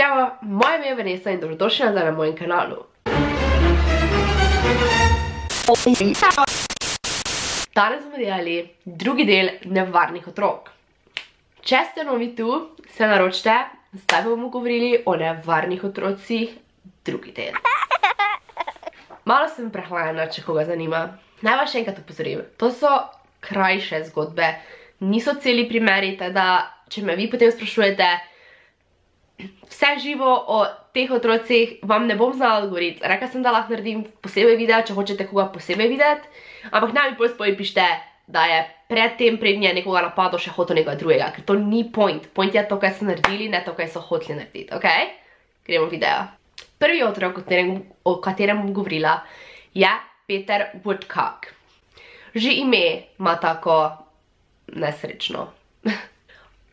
Zdravo, moje ime je Vanessa in dobrodošli nazaj na mojem kanalu. Danes bomo delali drugi del nevarnih otrok. Če ste novi tu, se naročite, zdaj bomo govorili o nevarnih otrocih drugi del. Malo sem prehlajena, če koga zanima. Naj vas še enkrat upozorim, to so krajše zgodbe, niso celi primeri, teda če me vi potem sprašujete, vse živo o teh otrocih vam ne bom znala odgovoriti. Rekla sem, da lahko naredim posebej video, če hočete koga posebej videti, ampak naj mi bolj pišite, da je predtem prednje nekoga napadlo še hotel nekoga drugega, ker to ni point. Point je to, kaj so naredili, ne to, kaj so hoteli narediti, ok? Gremo v video. Prvi otrok, o katerem bom govorila, je Peter Woodcock. Že ime ima tako nesrečno.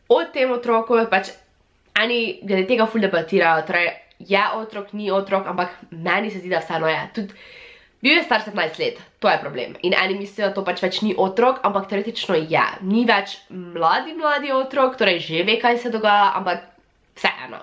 O tem otroku je pač eni glede tega ful debatirajo, torej je otrok, ni otrok, ampak meni se zdi, da vseeno je. Tudi bil je star 17 let, to je problem. In eni mislijo, da to pač več ni otrok, ampak teoretično je. Ni več mladi otrok, torej že ve, kaj se dogaja, ampak vseeno.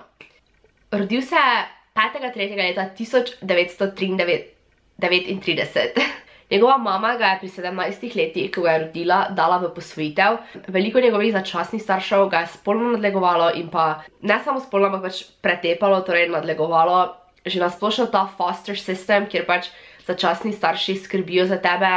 Rodil se je 5.3. leta 1939. Njegova mama ga je pri 17 letih, ko ga je rodila, dala v posvojitev. Veliko njegovih začasnih staršev ga je spolno nadlegovalo in pa ne samo spolno, ampak pač pretepalo, torej nadlegovalo. Že nasplošno ta foster system, kjer pač začasni starši skrbijo za tebe,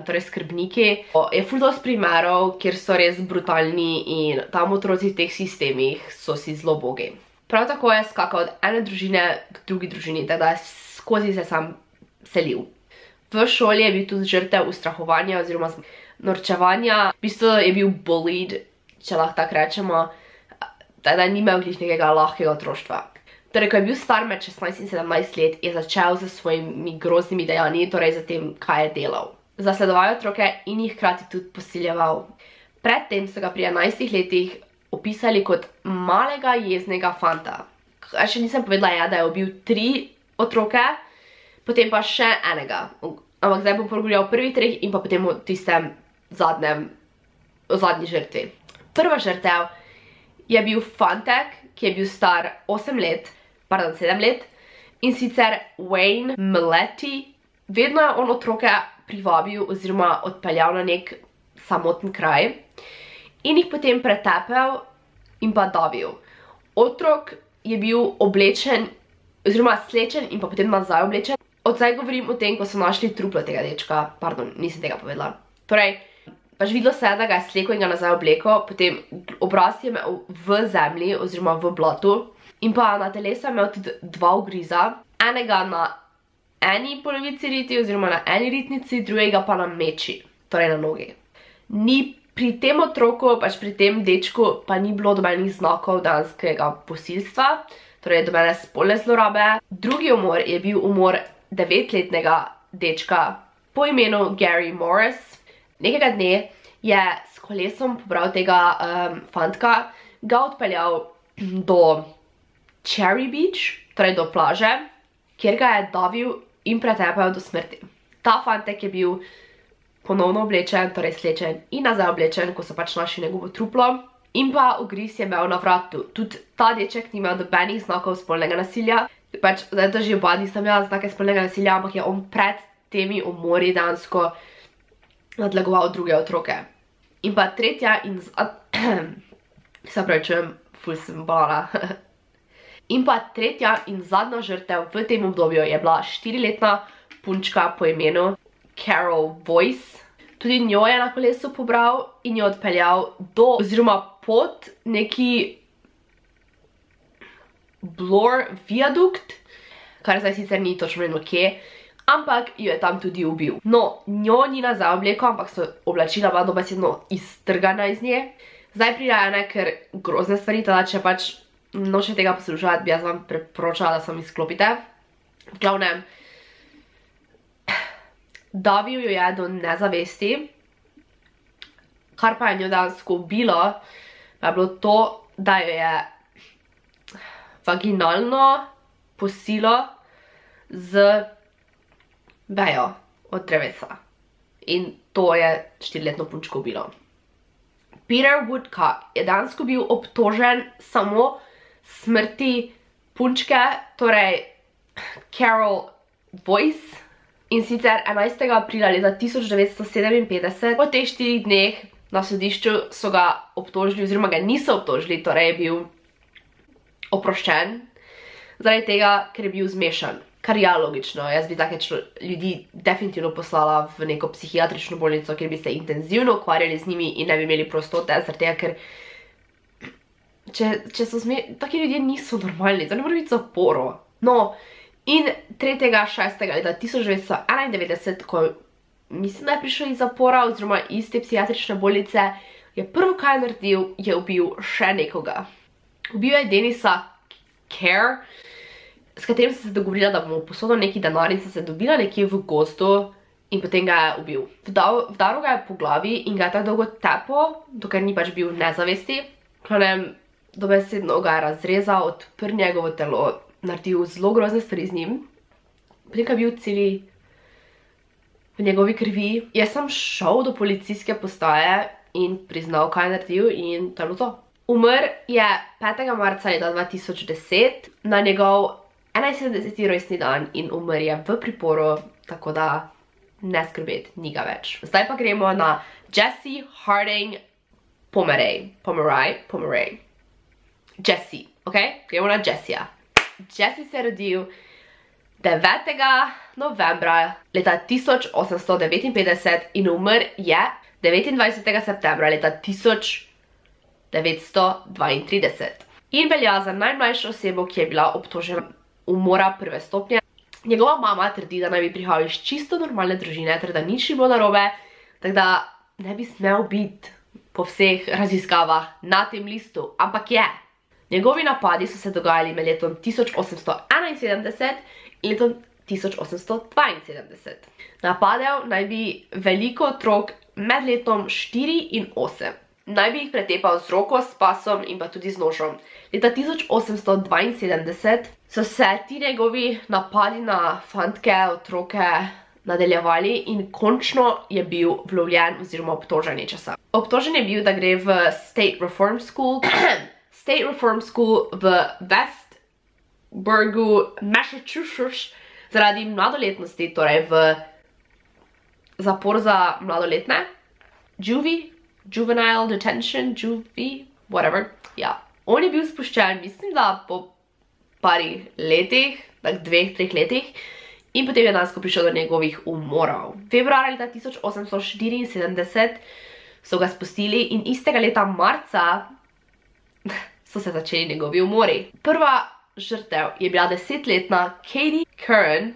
torej skrbniki. Je ful dosti primerov, kjer so res brutalni in tam otroci v teh sistemih so si zelo bogi. Prav tako je skakal od ene družine k drugi družini, teda skozi se sam selil. V šoli je bil tudi žrtev ustrahovanja oziroma norčevanja. V bistvu je bil bullied, če lahko tako rečemo, teda ni imel nekega lahkega otroštva. Torej, ko je bil star med 16 in 17 let, je začel z svojimi groznimi dejanji, torej za tem, kaj je delal. Zasledoval je otroke in jih hkrati tudi posiljeval. Predtem so ga pri 11 letih opisali kot malega jeznega fanta. Še nisem povedala, da je ubil 3 otroke, potem pa še enega. Ampak zdaj bom govorila o prvih 3 in pa potem o tistem zadnji žrtvi. Prva žrtev je bil fantek, ki je bil star 7 let, in sicer Wayne Meletti. Vedno je on otroke privabil oziroma odpeljal na nek samoten kraj in jih potem pretepel in pa davil. Otrok je bil oblečen oziroma slečen in pa potem nazaj oblečen. Od zdaj govorim o tem, ko so našli truplo tega dečka. Pardon, nisem tega povedala. Torej, pač videlo se je, da ga je slekel in ga nazaj obleko, potem obraz je imel v zemlji oziroma v blatu in pa na telesu je imel tudi 2 ugriza. Enega na eni polovici riti oziroma na eni ritnici, drugega pa na meči, torej na nogi. Pri tem otroku, pač pri tem dečku, pa ni bilo dobenih znakov dejanskega posilstva, torej dobene spolne zlorabe. Drugi umor je bil umor 9-letnega dečka po imenu Gary Morris. Nekega dne je s kolesom pobral tega fantka, ga odpeljal do Cherry Beach, torej do plaže, kjer ga je davil in pretepel do smrti. Ta fantek je bil ponovno oblečen, torej slečen in nazaj oblečen, ko so pač našli njegovo truplo. In pa ugriz je imel na vratu. Tudi ta deček ni imel dobenih znakov spolnega nasilja. Pač, zdaj to že oba nisem imela znake spolnega nasilja, ampak je on pred temi umori dejansko nadlegoval druge otroke. In pa tretja in se pravičujem, ful sem bolala. In pa tretja in zadnja žrtev v tem obdobju je bila 4-letna punčka po imenu Carol Boyce. Tudi njo je na kolesu pobral in jo odpeljal do oziroma pod neki Bloor viadukt, kar zdaj sicer ni točno vedno kje, ampak jo je tam tudi ubil. No, njo ni nazaj obleko, ampak so oblačila bila dobesedno iztrgana iz nje. Zdaj prirajene, ker grozne stvari, teda če pač noče tega poslušati, bi jaz vam preporočala, da sem izklopite. V glavnem, davil jo je do nezavesti, kar pa je njo dejansko ubilo, pa je bilo to, da jo je vaginalno posilo z vejo od drevesa. In to je 4-letno punčko ubilo. Peter Woodcock je dejansko bil obtožen samo smrti punčke, torej Carol Boyce, in sicer 11. aprila leta 1957. Po teh 4 dneh na sodišču so ga obtožili, oziroma ga niso obtožili, torej je bil oproščen, zaradi tega, ker je bil zmešan. Kar je logično, jaz bi take ljudi definitivno poslala v neko psihiatrično bolnico, kjer bi se intenzivno ukvarjali z njimi in ne bi imeli prostote, zaradi tega, ker če so taki ljudje niso normalni, to ne mora biti zaporo. No, in 3.6. leta 1991, ko mislim, da je prišel iz zapora oziroma iz te psihiatrične bolnice, je prvo, kaj je naredil, je ubil še nekoga. Ubil je Denisa Kerr, s katerim sem se dogovorila, da bomo posodili neki denar in sem se dobila nekje v gozdu in potem ga je ubil. Vdaril ga je po glavi in ga je tako dolgo tepel, dokler ni pač bil v nezavesti. Dobesedno ga je razrezal, odprl njegovo telo, naredil zelo grozne stvari z njim. Potem, ko je bil celi v njegovi krvi, je sam šel do policijske postaje in priznal, kaj je naredil, in to je bilo to. Umrl je 5. marca leta 2010 na njegov 71. rojstni dan in umrl je v priporu, tako da ne skrbeti, ni ga več. Zdaj pa gremo na Jesse Harding Pomeroy. Jesse, ok? Gremo na Jesseja. Jesse se je rodil 9. novembra leta 1859 in umrl je 29. septembra leta 1932. In velja za najmlajšo osebo, ki je bila obtožena umora prve stopnje. Njegova mama trdi, da naj bi prihajal iz čisto normalne družine, ter da nič ni bilo narobe, tako da ne bi smel biti po vseh raziskavah na tem listu, ampak je. Njegovi napadi so se dogajali med letom 1871 in letom 1872. Napadel naj bi veliko otrok med letom 4 in 8. Naj bi jih pretepal z roko, s pasom in pa tudi z nožem. Leta 1872 so se ti njegovi napadi na fantke, otroke nadaljevali in končno je bil vlovljen oziroma obtožen nečesa. Obtožen je bil, da gre v State Reform School v Westburgu, Massachusetts, zaradi mladoletnosti, torej v zapor za mladoletne. Juvenile detention, whatever. Ja. On je bil spuščen, mislim, da po parih letih, tak 2-3 letih, in potem je dejansko prišel do njegovih umorov. Februarja leta 1874 so ga spustili in istega leta marca so se začeli njegovi umori. Prva žrtev je bila 10-letna Katie Curran,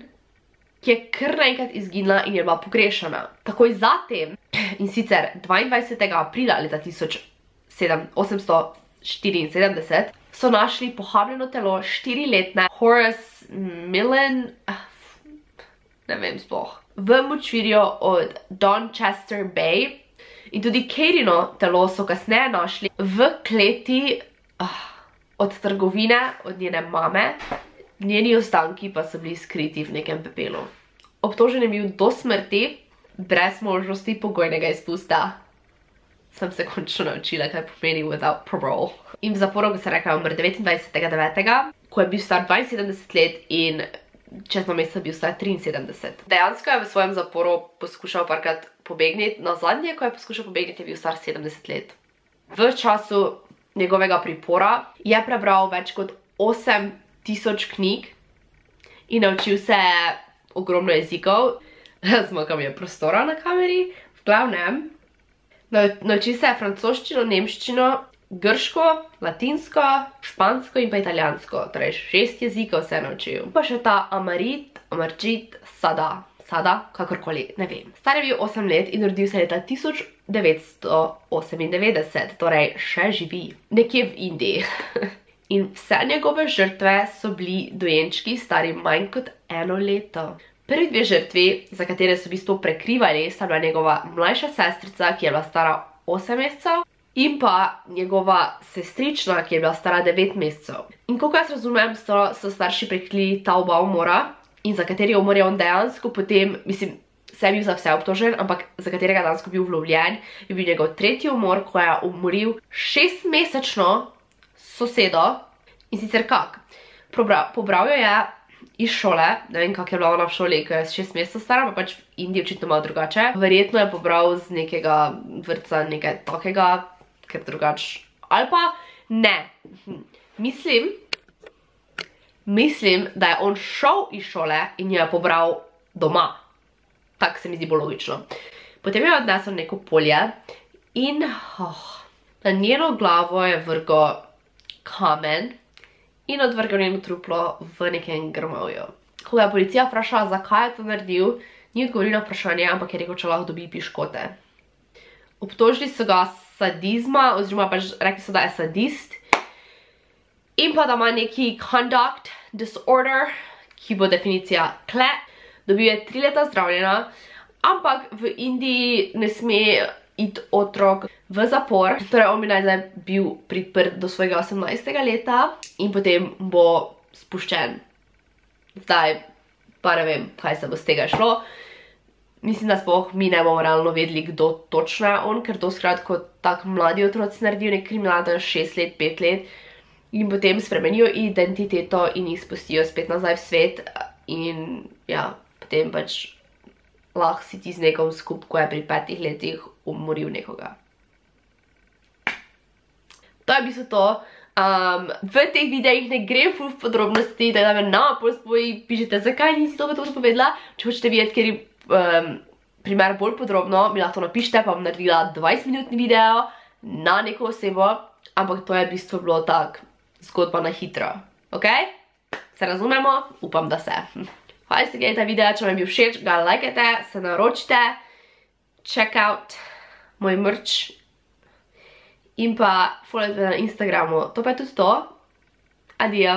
ki je kar naenkrat izginila in je bila pogrešana. Takoj zatem, in sicer 22. aprila leta 1874, so našli pohabljeno telo 4-letne Horace Millen, ne vem sploh, v močvirju od Donchester Bay, in tudi Katino telo so kasneje našli v kleti od trgovine, od njene mame, njeni ostanki pa so bili skriti v nekem pepelu. Obtožen je bil do smrti, brez možnosti pogojnega izpusta. Sem se končno naučila, kaj pomeni without parole. In v zaporu, ko se reka, je umrl 29.9., ko je bil star 72 let in čez 2 meseca bil star 73. Dejansko je v svojem zaporu poskušal parkrat pobegniti. Nazadnje, ko je poskušal pobegniti, je bil star 70 let. V času njegovega pripora je prebral več kot 8000 knjig in naučil se ogromno jezikov. Zmanjka mi je prostora na kameri. V glavnem, naučil se je francoščino, nemščino, grško, latinsko, špansko in pa italijansko. Torej 6 jezikov se je naučil. Pa še ta Amarjit Sada, kakorkoli, ne vem. Star je bil 8 let in rodil se leta 1998, torej še živi. Nekje v Indiji. In vse njegove žrtve so bili dojenčki stari manj kot 1 leto. Prvi 2 žrtvi, za katere so v bistvu prekrivali, sta bila njegova mlajša sestrica, ki je bila stara 8 mesecev, in pa njegova sestrična, ki je bila stara 9 mesecev. In koliko jaz razumem, so starši prekrili ta oba umora, in za kateri umor je on dejansko potem, mislim, se je bil za vse obtožen, ampak za katerega dejansko bil vlovljen, je bil njegov 3. umor, ko je umoril 6-mesečno sosedo. In sicer kak? Pobral jo je iz šole, ne vem, kak je bila ona v šoli, ko je 6 mesecev stara, pa pač v Indiji očitno malo drugače. Verjetno je pobral z nekega vrtca, nekaj takega, ker drugače, ali pa ne. Mislim, da je on šel iz šole in jo je pobral doma. Tak se mi zdi bolj logično. Potem je odnesel neko polje in na njeno glavo je vrgel kamen in odvrgel njeno truplo v nekem grmovju. Ko je policija vprašala, zakaj je to naredil, ni odgovoril na vprašanje, ampak je rekel, če lahko dobi piškote. Obtožili so ga sadizma, oziroma pač rekli so, da je sadist in pa da ima neki conduct disorder, ki bo definicija kle. Dobil je 3 leta zdravljena, ampak v Indiji ne sme iti otrok v zapor. Torej, on bi naj zdaj bil priprt do svojega 18. leta in potem bo spuščen. Zdaj pa ne vem, kaj se bo z tega šlo. Mislim, da sploh mi ne bomo realno vedeli, kdo točno je on, ker doskrat, kot tak mladi otroci naredijo nek kriminal, 6 let, 5 let, in potem spremenijo identiteto in jih spustijo spet nazaj v svet in ja, potem pač lahko si ti z nekom skup, ko je pri 5 letih umoril nekoga. To je v bistvu to. V teh videih ne grem ful v podrobnosti, da me napol pišete, zakaj nisi to povedala. Če hočete videti, ker je primer bolj podrobno, mi lahko to napišite, pa bom naredila 20-minutni video na neko osebo, ampak to je v bistvu bilo tak zgodba na hitro. Ok? Se razumemo? Upam, da se. Hvala, ste gledali ta video, če vam je bil všeč, ga lajkajte, se naročite, check out moj merch in pa followajte na Instagramu. To pa je tudi to. Adijo.